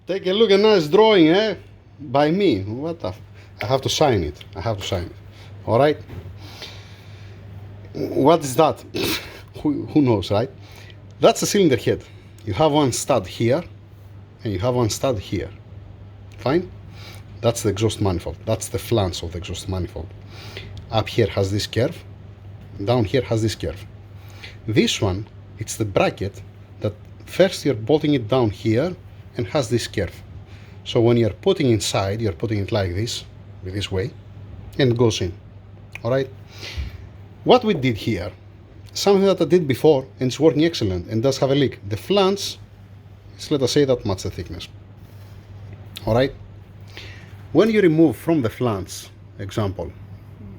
Take a look at nice drawing, eh? By me. What the I have to sign it. I have to sign it. Alright? What is that? Who knows, right? That's a cylinder head. You have one stud here, and you have one stud here. Fine? That's the exhaust manifold. That's the flange of the exhaust manifold. Up here has this curve. Down here has this curve. This one, it's the bracket that first you're bolting it down here and has this curve. So when you're putting inside, you're putting it like this way, and it goes in. Alright? What we did here, something that I did before, and it's working excellent, and does have a leak. The flange is, let us say, that much the thickness. Alright? When you remove from the flange, example,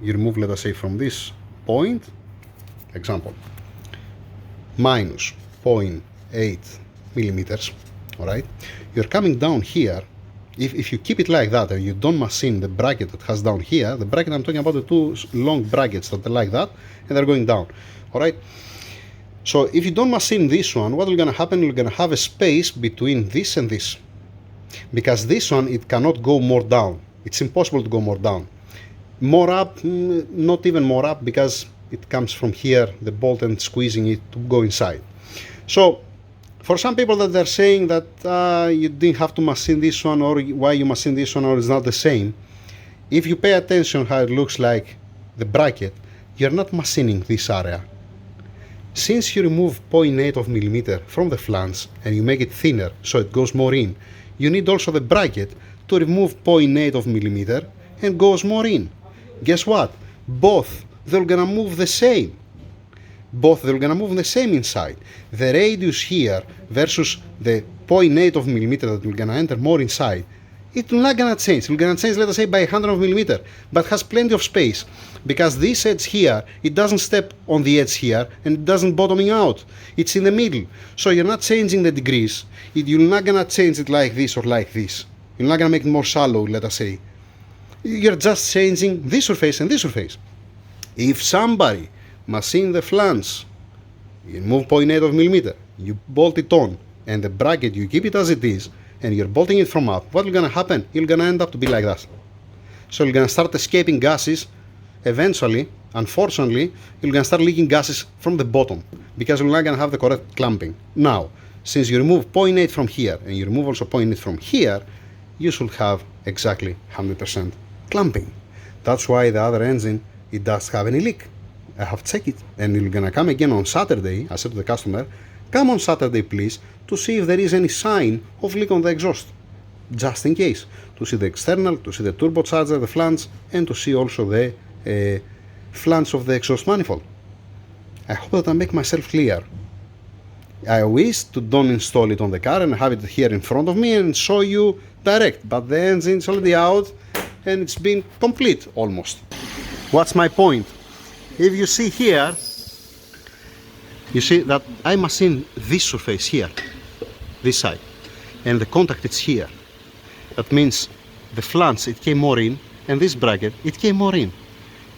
you remove, let us say, from this point, example, minus 0.8 millimeters, alright? You're coming down here. If you keep it like that and you don't machine the bracket that has down here, the bracket, I'm talking about the two long brackets that are like that, and they're going down, alright? So if you don't machine this one, what is going to happen? You're going to have a space between this and this, because this one, it cannot go more down. It's impossible to go more down. More up, not even more up, because it comes from here, the bolt, and squeezing it to go inside. So for some people that they're saying that you didn't have to machine this one, or why you machine this one, or it's not the same, if you pay attention how it looks like the bracket, you're not machining this area. Since you remove 0.8 of millimeter from the flange and you make it thinner so it goes more in, you need also the bracket to remove 0.8 of millimeter and goes more in. Guess what? Both, they're gonna move the same. Both, they're gonna move the same inside. The radius here versus the 0.8 of millimeter that we're gonna enter more inside, it's not gonna change. It's gonna change, let us say, by 100 of millimeter, but has plenty of space, because this edge here, it doesn't step on the edge here, and it doesn't bottoming out. It's in the middle. So you're not changing the degrees. You're not gonna change it like this or like this. You're not gonna make it more shallow, let us say. You're just changing this surface and this surface. If somebody machine the flange, you remove 0.8 of millimeter, you bolt it on, and the bracket, you keep it as it is, and you're bolting it from up, what's gonna happen? You're gonna end up to be like that. So you're gonna start escaping gases. Eventually, unfortunately, you're gonna start leaking gases from the bottom, because you're not gonna have the correct clamping. Now, since you remove 0.8 from here, and you remove also 0.8 from here, you should have exactly 100% clamping. That's why the other engine, it does have any leak. I have checked it, and you're gonna come again on Saturday. I said to the customer, come on Saturday please, to see if there is any sign of leak on the exhaust, just in case, to see the external, to see the turbocharger, the flange, and to see also the flange of the exhaust manifold. I hope that I make myself clear. I wish to don't install it on the car and have it here in front of me and show you direct, but the engine's already out and it's been complete almost. What's my point? If you see here, you see that I machine this surface here, this side, and the contact is here. That means the flange, it came more in, and this bracket, it came more in.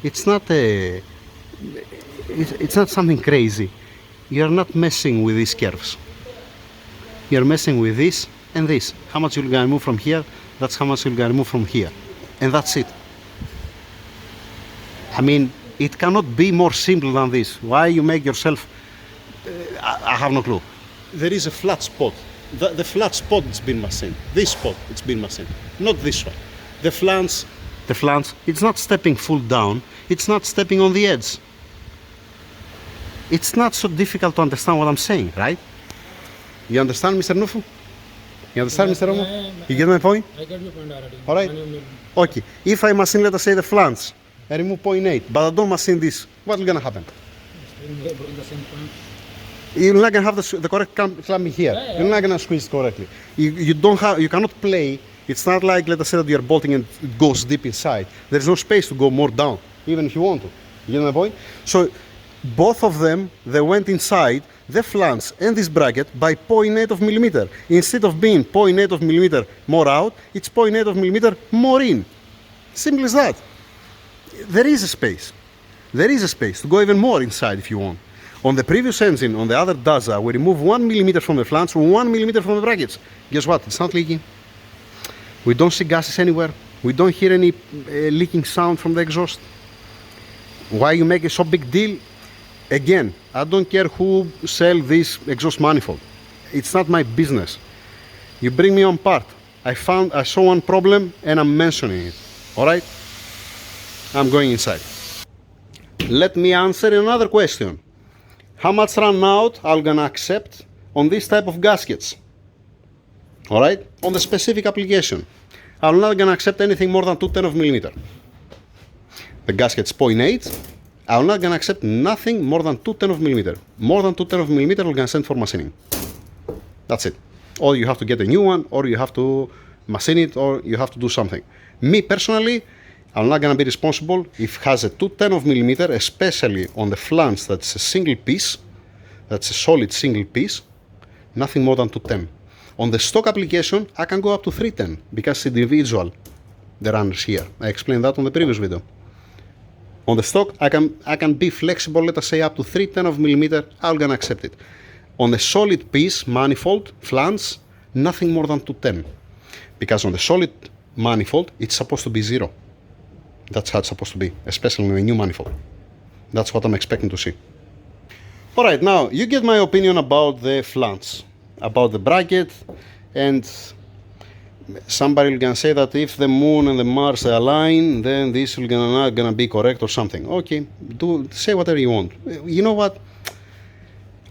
It's not it's not something crazy. You're not messing with these curves. You're messing with this and this. How much you're gonna move from here, that's how much you're gonna move from here. And that's it. I mean, it cannot be more simple than this. Why you make yourself, I have no clue. There is a flat spot. The flat spot, it's been machined. This spot, it's been machined. Not this one. The flange, it's not stepping full down. It's not stepping on the edge. It's not so difficult to understand what I'm saying, right? You understand, Mr. Nufu? You understand, Mr. Romo? You get my point? I get your point already. Alright? Okay. If I machine, let us say, the flange, I remove 0.8, but I don't machine this, what's gonna happen? The same point. You're not gonna have the correct clamping here. Yeah. You're not gonna squeeze it correctly. You cannot play. It's not like, let us say, that you're bolting and it goes deep inside. There's no space to go more down, even if you want to. You get my point? So both of them, they went inside the flange and this bracket by 0.8 of millimeter. Instead of being 0.8 of millimeter more out, it's 0.8 of millimeter more in. Simple as that. There is a space. There is a space to go even more inside if you want. On the previous engine, on the other DAZA, we remove 1 millimeter from the flange, 1 millimeter from the brackets. Guess what? It's not leaking. We don't see gases anywhere. We don't hear any leaking sound from the exhaust. Why you make a so big deal? Again, I don't care who sell this exhaust manifold. It's not my business. You bring me on part. I saw one problem and I'm mentioning it. Alright? I'm going inside. Let me answer another question. How much run out I'm gonna accept on this type of gaskets? Alright? On the specific application. I'm not gonna accept anything more than 2/10 of millimeter. The gasket's 0.8. I'm not gonna accept nothing more than 2/10 of millimeter. More than 2/10 of millimeter, I'm gonna send for machining. That's it. Or you have to get a new one, or you have to machine it, or you have to do something. Me personally, I'm not gonna be responsible if it has a 2/10 of millimeter, especially on the flange that's a single piece, that's a solid single piece, nothing more than 2/10. On the stock application, I can go up to 3/10 because it's individual, the runners here. I explained that on the previous video. On the stock, I can be flexible, let us say up to 3/10 of millimeter, I'm gonna accept it. On the solid piece, manifold, flange, nothing more than 2/10. Because on the solid manifold, it's supposed to be 0. That's how it's supposed to be, especially in a new manifold. That's what I'm expecting to see. Alright, now, you get my opinion about the flange, about the bracket, and somebody will gonna say that if the moon and the Mars align, then this will not gonna be correct or something. Okay, say whatever you want. You know what?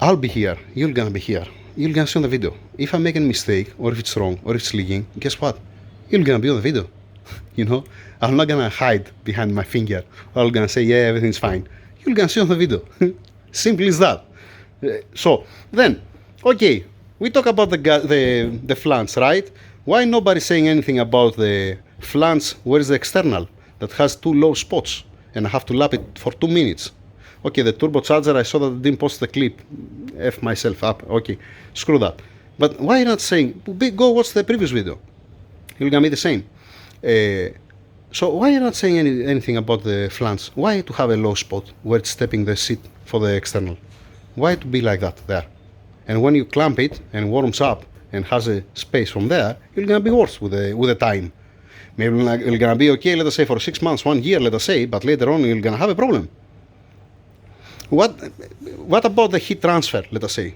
I'll be here. You're gonna be here. You're gonna see on the video. If I make a mistake, or if it's wrong, or if it's leaking, guess what? You're gonna be on the video. You know? I'm not gonna hide behind my finger. I'm gonna say, yeah, everything's fine. You're gonna see on the video. Simple as that. So, then, okay, we talk about the flange, right? Why nobody saying anything about the flange? Where is the external that has 2 low spots and I have to lap it for 2 minutes? Okay, the turbocharger, I saw that I didn't post the clip. F myself up. Okay, screw that. But why not saying, go watch the previous video? You're gonna be the same. So why are you not saying anything about the flange? Why to have a low spot where it's stepping the seat for the external? Why to be like that there? And when you clamp it and warms up and has a space from there, you're gonna be worse with the time. Maybe you're gonna be okay, let us say for 6 months, 1 year, let us say, but later on you're gonna have a problem. What about the heat transfer, let us say?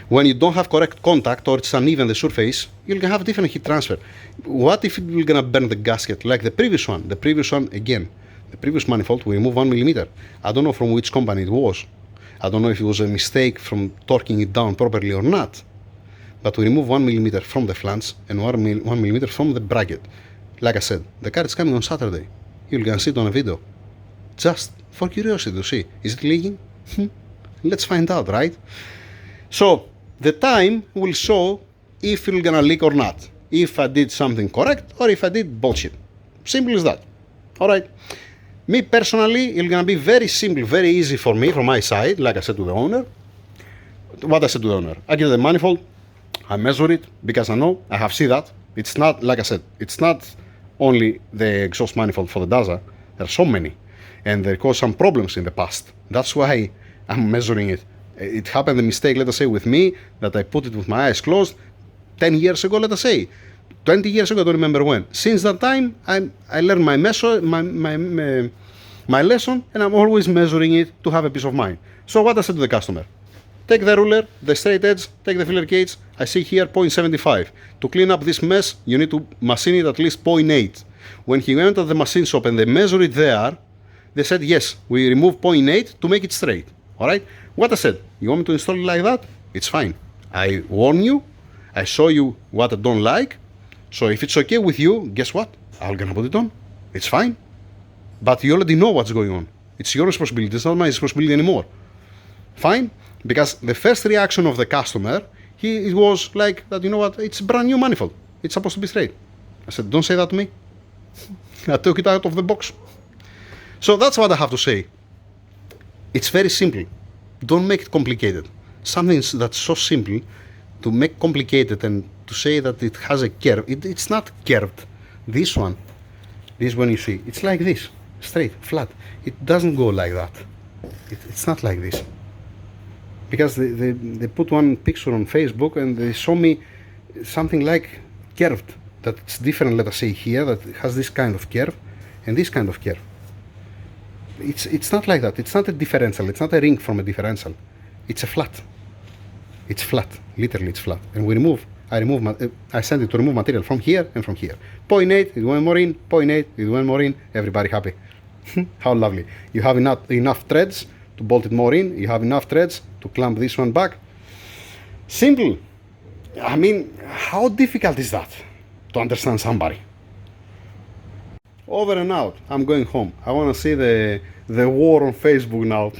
When you don't have correct contact or it's uneven the surface, you're gonna have different heat transfer. What if you're gonna burn the gasket like the previous one? The previous one, again, the previous manifold, we remove 1 millimeter. I don't know from which company it was. I don't know if it was a mistake from torquing it down properly or not. But we remove 1 millimeter from the flange and 1 millimeter from the bracket. Like I said, the car is coming on Saturday. You're gonna see it on a video. Just for curiosity to see, is it leaking? Let's find out, right? So, the time will show if it's gonna leak or not. If I did something correct or if I did bullshit. Simple as that. Alright. Me personally, it's gonna be very simple, very easy for me, from my side, like I said to the owner. What I said to the owner, I get the manifold, I measure it, because I know, I have seen that. It's not, like I said, it's not only the exhaust manifold for the DAZA, there are so many. And they caused some problems in the past. That's why I'm measuring it. It happened a mistake, let us say, with me, that I put it with my eyes closed 10 years ago, let us say. 20 years ago, I don't remember when. Since that time, I learned my lesson, and I'm always measuring it to have a peace of mind. So what I said to the customer, take the ruler, the straight edge, take the filler gauge, I see here 0.75. To clean up this mess, you need to machine it at least 0.8. When he went to the machine shop and they measured it there, they said, yes, we remove 0.8 to make it straight. Alright? What I said, you want me to install it like that? It's fine. I warn you, I show you what I don't like. So if it's okay with you, guess what? I'm gonna put it on. It's fine. But you already know what's going on. It's your responsibility, it's not my responsibility anymore. Fine? Because the first reaction of the customer, it was like that, you know what, it's brand new manifold. It's supposed to be straight. I said, don't say that to me. I took it out of the box. So that's what I have to say. It's very simple. Don't make it complicated. Something that's so simple, to make complicated and to say that it has a curve. It's not curved. This one you see, it's like this, straight, flat. It doesn't go like that. It's not like this. Because they put one picture on Facebook and they show me something like curved, that it's different, let us say here, that has this kind of curve and this kind of curve. It's not like that. It's not a differential. It's not a ring from a differential. It's a flat. It's flat. Literally, it's flat. And I send it to remove material from here and from here. 0.8, it went more in. 0.8, it went more in. Everybody happy. How lovely. You have enough threads to bolt it more in. You have enough threads to clamp this one back. Simple. I mean, how difficult is that to understand somebody? Over and out. I'm going home. I want to see the war on Facebook now.